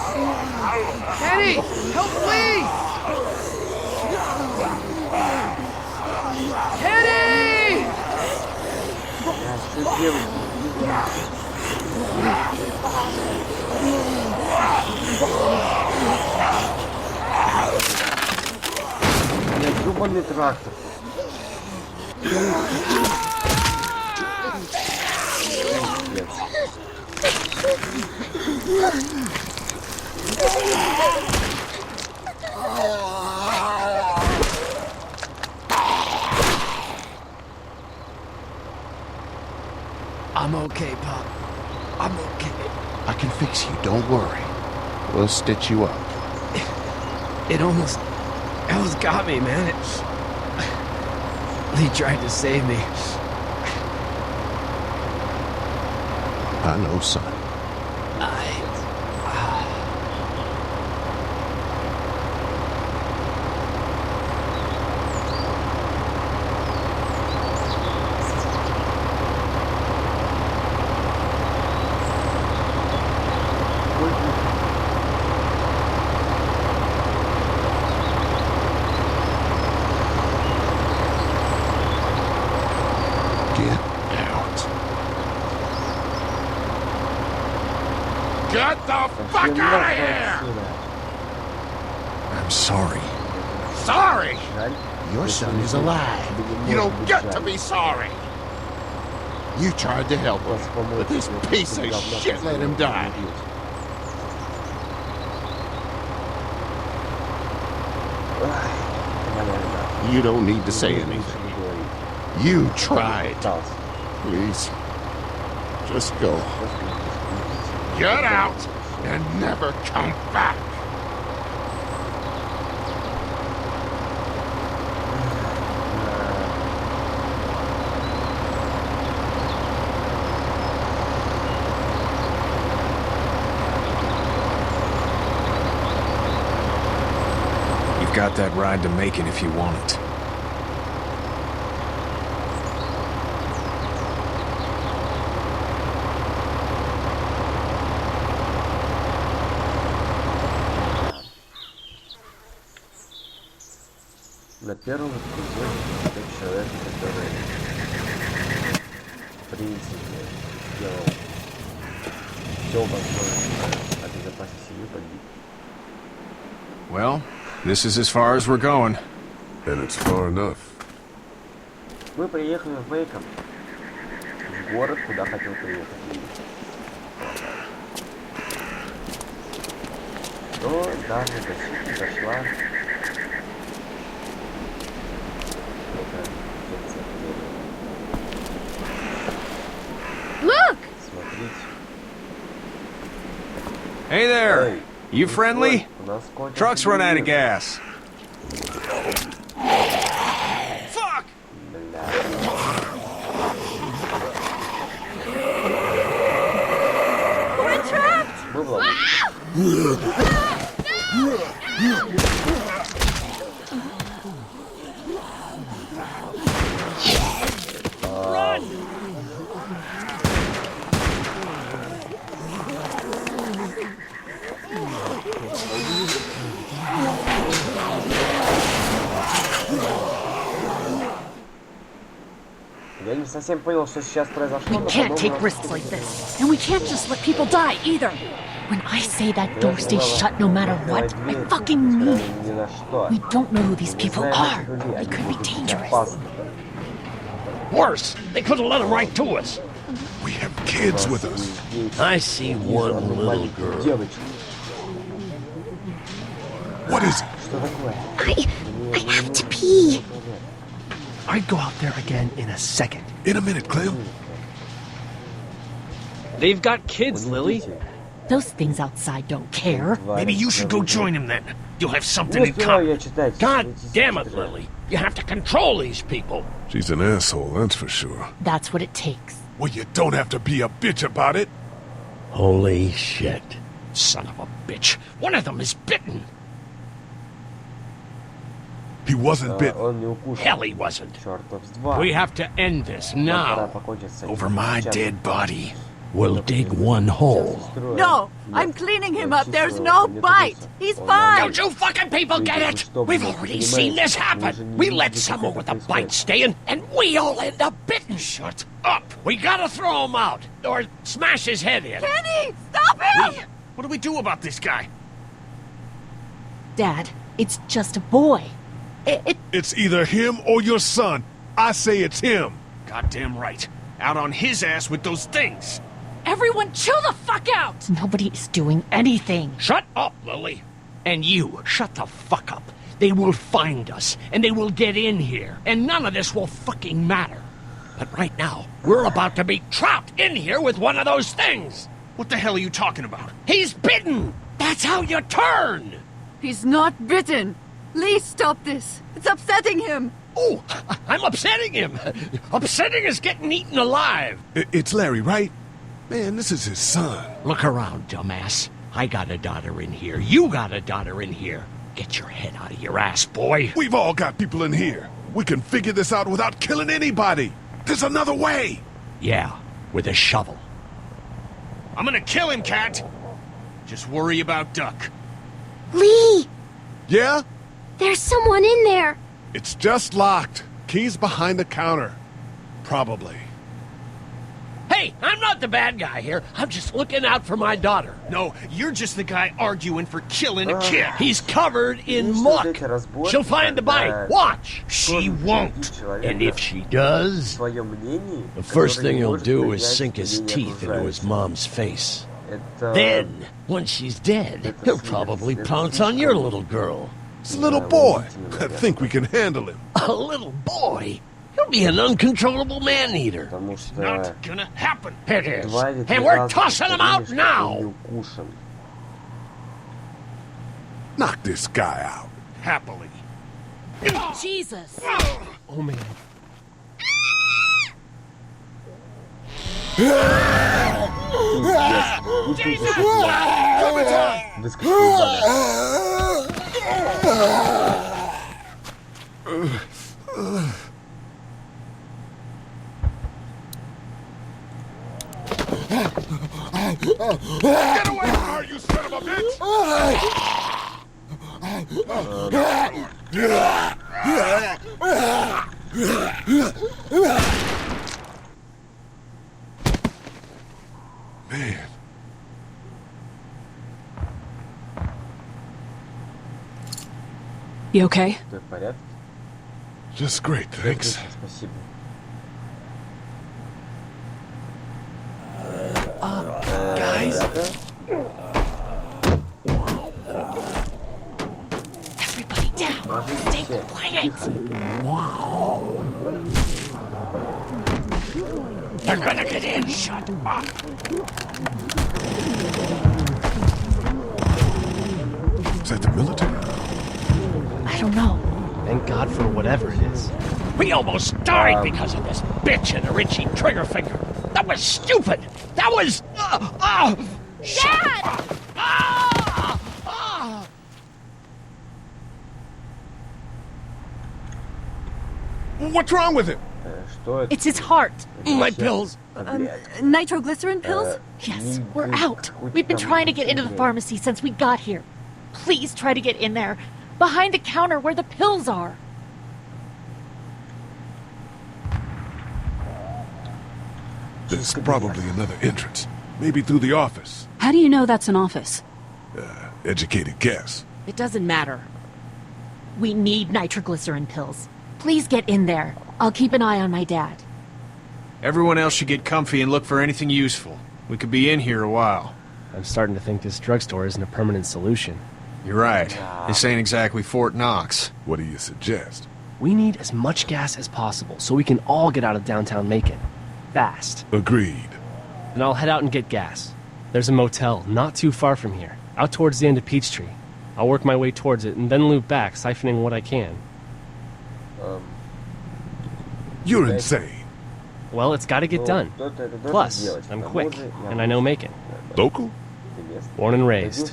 Eddie, help me! Eddie! Блядь, гребаный трактор. I'm okay, Pop. I'm okay. I can fix you, don't worry. We'll stitch you up. It almost got me, man. Lee tried to save me. I know, son. Get the fuck out of here! I'm sorry. Sorry! Your son is alive. You don't get to be sorry! You tried to help him, But this piece of shit let him die. You don't need to say anything. You tried. Please, just go. Get out and never come back! got that ride to Macon if you want it. На первом эпизоде тот человек, который, в принципе, сделал все возможное обезопасить семью, погиб. Well, this is as far as we're going. And it's far enough. Мы приехали в Бейкон, в город, куда хотел приехать. Но даже дошла. Look! Hey there! You friendly? Truck's run out of gas. Fuck! We're trapped! Я не совсем понял, что сейчас произошло. We can't take risks like this. And we can't just let people die either. When I say that door stays shut no matter what, I fucking mean it. We don't know who these people are. They could be dangerous. Worse, they could have let them right to us. We have kids with us. I see one little girl. What is it? I have to pee. I'd go out there again in a second. In a minute, Clem. They've got kids, Lily. Those things outside don't care. Maybe you should go join them then. You'll have something in common. God damn it, Lily. You have to control these people. She's an asshole, that's for sure. That's what it takes. Well, you don't have to be a bitch about it. Holy shit. Son of a bitch. One of them is bitten. He wasn't bitten. Hell, he wasn't. We have to end this now. Over my dead body. We'll dig one hole. No! I'm cleaning him up. There's no bite. He's fine. Don't you fucking people get it? We've already seen this happen. We let someone with a bite stay in, and we all end up bitten. Shut up. We gotta throw him out, or smash his head in. Kenny! Stop him! What do we do about this guy? Dad, it's just a boy. It's either him or your son. I say it's him. Goddamn right. Out on his ass with those things. Everyone chill the fuck out! Nobody is doing anything. Shut up, Lily. And you, shut the fuck up. They will find us, and they will get in here, and none of this will fucking matter. But right now, we're about to be trapped in here with one of those things. What the hell are you talking about? He's bitten! That's how you turn! He's not bitten. Lee, stop this. It's upsetting him. Oh, I'm upsetting him. Upsetting is getting eaten alive. It's Larry, right? Man, this is his son. Look around, dumbass. I got a daughter in here. You got a daughter in here. Get your head out of your ass, boy. We've all got people in here. We can figure this out without killing anybody. There's another way. Yeah, with a shovel. I'm gonna kill him, Cat. Just worry about Duck. Lee! Yeah? There's someone in there. It's just locked. Key's behind the counter. Probably. Hey, I'm not the bad guy here. I'm just looking out for my daughter. No, you're just the guy arguing for killing a kid. He's covered in muck. She'll find the bite. Watch. She won't. And if she does, the first thing he'll do is sink his teeth into his mom's face. Then, once she's dead, he'll probably pounce on your little girl. It's a little boy. I think we can handle him. A little boy? He'll be an uncontrollable man-eater. Not gonna happen. It is. And we're tossing him out now. Knock this guy out. Happily. Jesus. Oh, man. Jesus! Get away from her, you son of a bitch! Man. You okay? Just great, thanks. Guys. Everybody down. Stay quiet. They're gonna get in. Shut up. Is that the military? I don't know. Thank God for whatever it is. We almost died because of this bitch and her itchy trigger finger. That was stupid. That was... Dad! What's wrong with him? It's his heart. My pills. Nitroglycerin pills? Yes, we're out. We've been trying to get into the pharmacy since we got here. Please try to get in there. Behind the counter where the pills are. There's probably another entrance. Maybe through the office. How do you know that's an office? Educated guess. It doesn't matter. We need nitroglycerin pills. Please get in there. I'll keep an eye on my dad. Everyone else should get comfy and look for anything useful. We could be in here a while. I'm starting to think this drugstore isn't a permanent solution. You're right. This ain't exactly Fort Knox. What do you suggest? We need as much gas as possible so we can all get out of downtown Macon. Fast. Agreed. And I'll head out and get gas. There's a motel not too far from here, out towards the end of Peachtree. I'll work my way towards it and then loop back, siphoning what I can. You're insane. Well, it's gotta get done. Plus, I'm quick, and I know Macon. Local? Born and raised.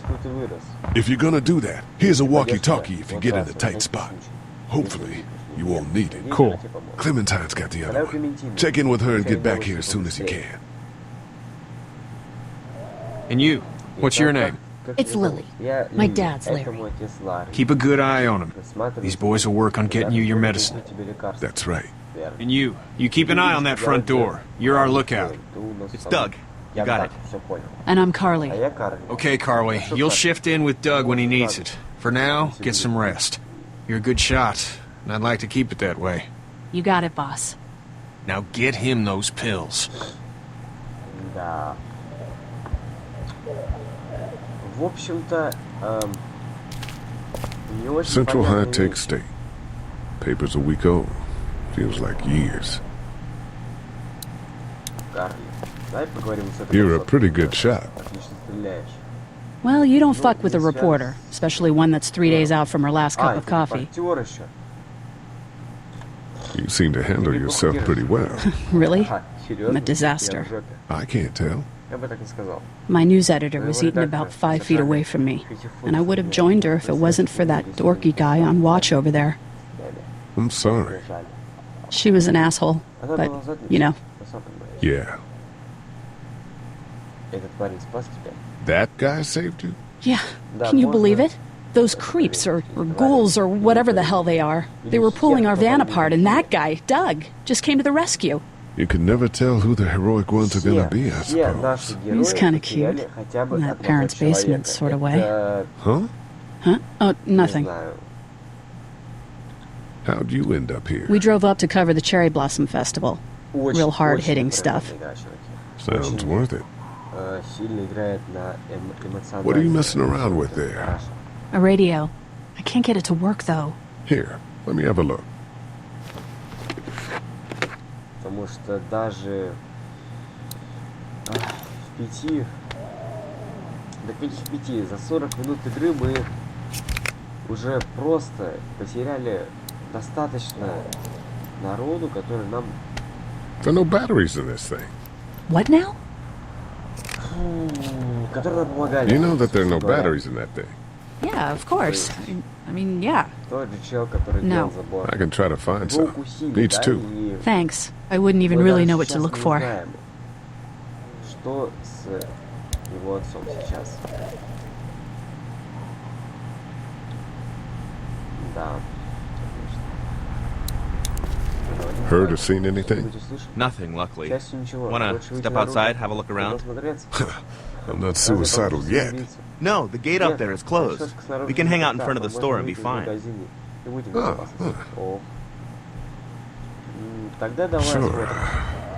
If you're gonna do that, here's a walkie-talkie if you get in a tight spot. Hopefully, you won't need it. Cool. Clementine's got the other one. Check in with her and get back here as soon as you can. And you, what's your name? It's Lily. My dad's Larry. Keep a good eye on him. These boys will work on getting you your medicine. That's right. And you keep an eye on that front door. You're our lookout. It's Doug. You got it. And I'm Carly. Okay, Carly. You'll shift in with Doug when he needs it. For now, get some rest. You're a good shot, and I'd like to keep it that way. You got it, boss. Now get him those pills. Central High-Tech State. Paper's a week old. Feels like years. You're a pretty good shot. Well, you don't fuck with a reporter, especially one that's 3 days out from her last cup of coffee. You seem to handle yourself pretty well. Really? I'm a disaster. I can't tell. My news editor was eaten about 5 feet away from me, and I would have joined her if it wasn't for that dorky guy on watch over there. I'm sorry. She was an asshole, but, you know. Yeah. That guy saved you? Yeah. Can you believe it? Those creeps, or ghouls, or whatever the hell they are. They were pulling our van apart, and that guy, Doug, just came to the rescue. You can never tell who the heroic ones are gonna be, I suppose. He's kind of cute. In that parents' basement sort of way. Huh? Huh? Oh, nothing. How'd you end up here? We drove up to cover the Cherry Blossom Festival. Real hard-hitting stuff. Sounds worth it. What are you messing around with there? A radio. I can't get it to work, though. Here, let me have a look. Потому что даже в пяти, за 40 минут игры мы уже просто потеряли достаточно народу, который нам... There are no batteries in this thing. What now? Которые нам помогали. You know that there are no batteries in that thing. Yeah, of course. I mean, yeah. No. I can try to find some. Needs two. Thanks. I wouldn't even really know what to look for. Что с его отцом сейчас? Да. Heard or seen anything? Nothing, luckily. Wanna step outside, have a look around? I'm not suicidal yet. No, the gate up there is closed. We can hang out in front of the store and be fine. Sure.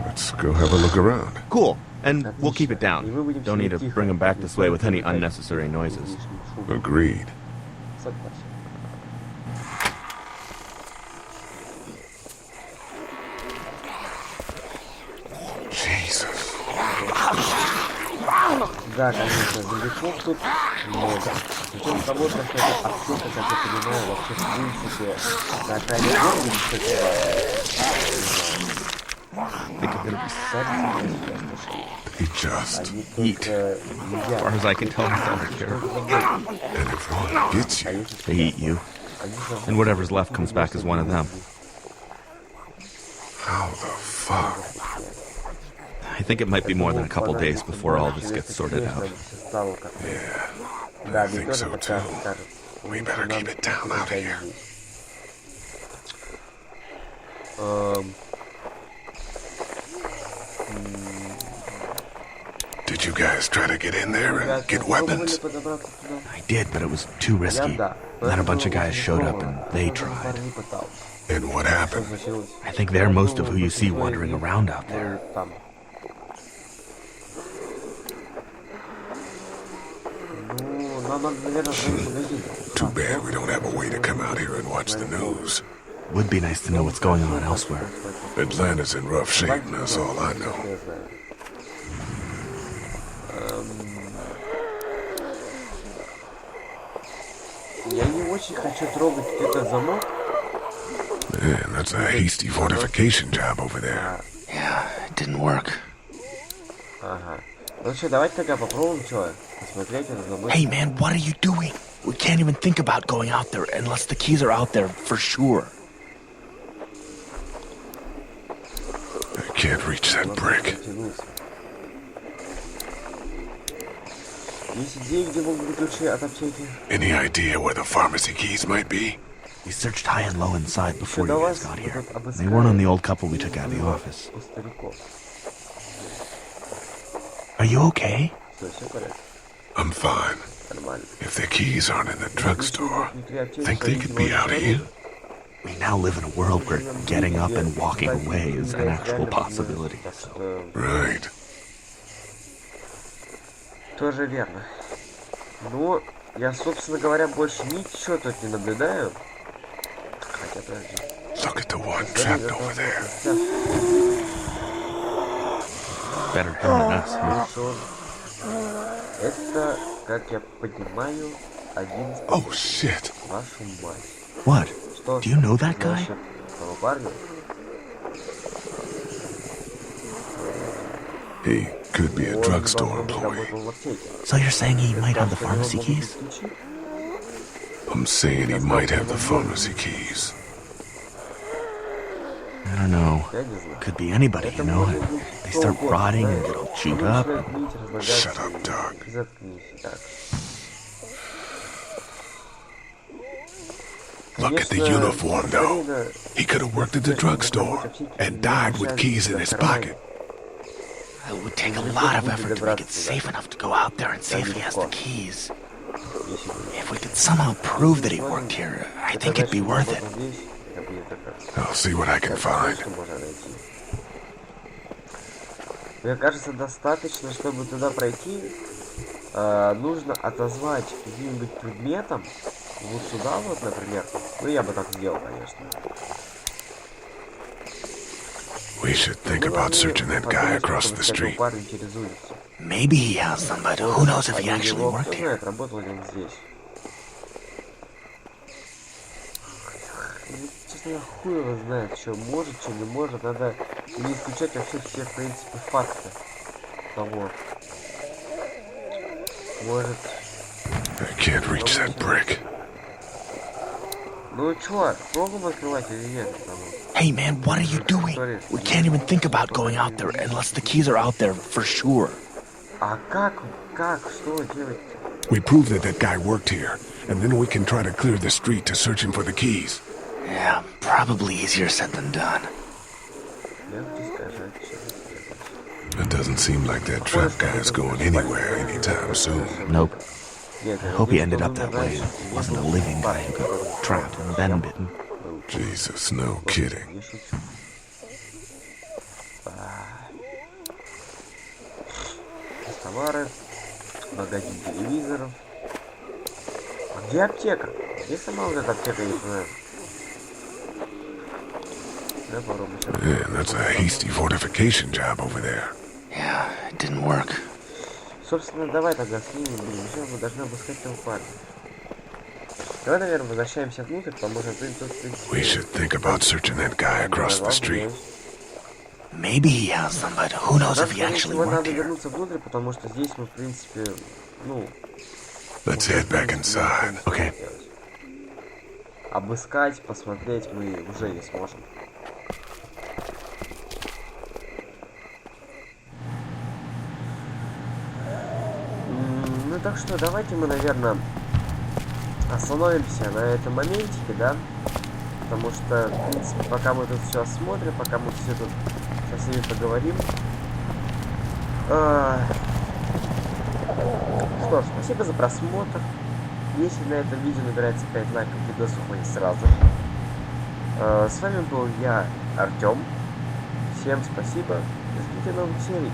Let's go have a look around. Cool. And we'll keep it down. Don't need to bring them back this way with any unnecessary noises. Agreed. Jesus. Да, конечно, зомбиков тут много. Причем того, что это аптека, как я понимаю, вообще в принципе на окраине города They just eat. As far as I can tell, that's all they care. And if one gets you, they eat you. And whatever's left comes back as one of them. How the fuck? I think it might be more than a couple days before all this gets sorted out. Yeah, I think so too. We better keep it down out of here. Did you guys try to get in there and get weapons? I did, but it was too risky. Then a bunch of guys showed up and they tried. And what happened? I think they're most of who you see wandering around out there. Too bad we don't have a way to come out here and watch the news. Would be nice to know what's going on elsewhere. Atlanta's in rough shape, and that's all I know. Я не очень хочу трогать этот замок. Man, that's a hasty fortification job over there. Yeah, it didn't work. Ага. Ну что, давайте тогда попробуем, что, посмотреть этот замок. Hey man, what are you doing? We can't even think about going out there unless the keys are out there for sure. I can't reach that brick. Any idea where the pharmacy keys might be? We searched high and low inside before you guys got here. They weren't on the old couple we took out of the office. Are you okay? I'm fine. If the keys aren't in the drugstore, think they could be out here? We now live in a world where getting up and walking away is an actual possibility. So. Right. Тоже верно. Ну, я, собственно говоря, больше ничего тут не наблюдаю. Хотя, подожди. Look at the one trapped over there. Better than us, huh? Это, как я понимаю, один из... Oh, shit. Вашу мать. What? Do you know that guy? He could be a drugstore employee. So you're saying he might have the pharmacy keys? I'm saying he might have the pharmacy keys. I don't know. Could be anybody, you know. They start rotting and get all chewed up. Shut up, Doug. Look at the uniform, though. He could have worked at the drugstore and died with keys in his pocket. It would take a lot of effort to make it safe enough to go out there and see if he has the keys. If we could somehow prove that he worked here, I think it'd be worth it. I'll see what I can find. Мне кажется, достаточно, чтобы туда пройти, нужно отозвать каким-нибудь предметом, вот сюда вот, например. Ну, я бы так сделал, конечно. We should think about searching that guy across the street. Maybe he has them, but who knows if he actually worked here. Честно, я хуй его знает, что может, что не может. Надо не исключать вообще все, в принципе, факты того. Может, I can't reach that brick. Ну чё, пробуем открывать или нет? Hey man, what are you doing? We can't even think about going out there unless the keys are out there for sure. А как, что делать? We prove that guy worked here, and then we can try to clear the street to search him for the keys. Yeah, probably easier said than done. It doesn't seem like that trap guy is going anywhere anytime soon. Nope. I hope he ended up that way. It wasn't a living guy who got trapped and then bitten. Jesus, no kidding. Товары, магазин телевизоров. А где аптека? Где сама вот эта аптека, я не знаю. Man, that's a hasty fortification job over there. Yeah, it didn't work. Собственно, давай тогда снимем, все, мы должны обыскать того парня. Давай, наверное, возвращаемся внутрь, потому что тут, в принципе... We should think about searching that guy across the street. Maybe he has them, but who knows if he actually worked надо here. вернуться внутрь, потому что здесь мы, в принципе, ну... Let's head back inside. Okay. Обыскать, посмотреть мы уже не сможем. Ну так что давайте мы, наверное, остановимся на этом моментике, да? Потому что, в принципе, пока мы тут все осмотрим, пока мы все тут со всеми поговорим. Что ж, спасибо за просмотр. Если на этом видео набирается 5 лайков, видос уходит сразу. С вами был я, Артем. Всем спасибо. Ждите новых серий.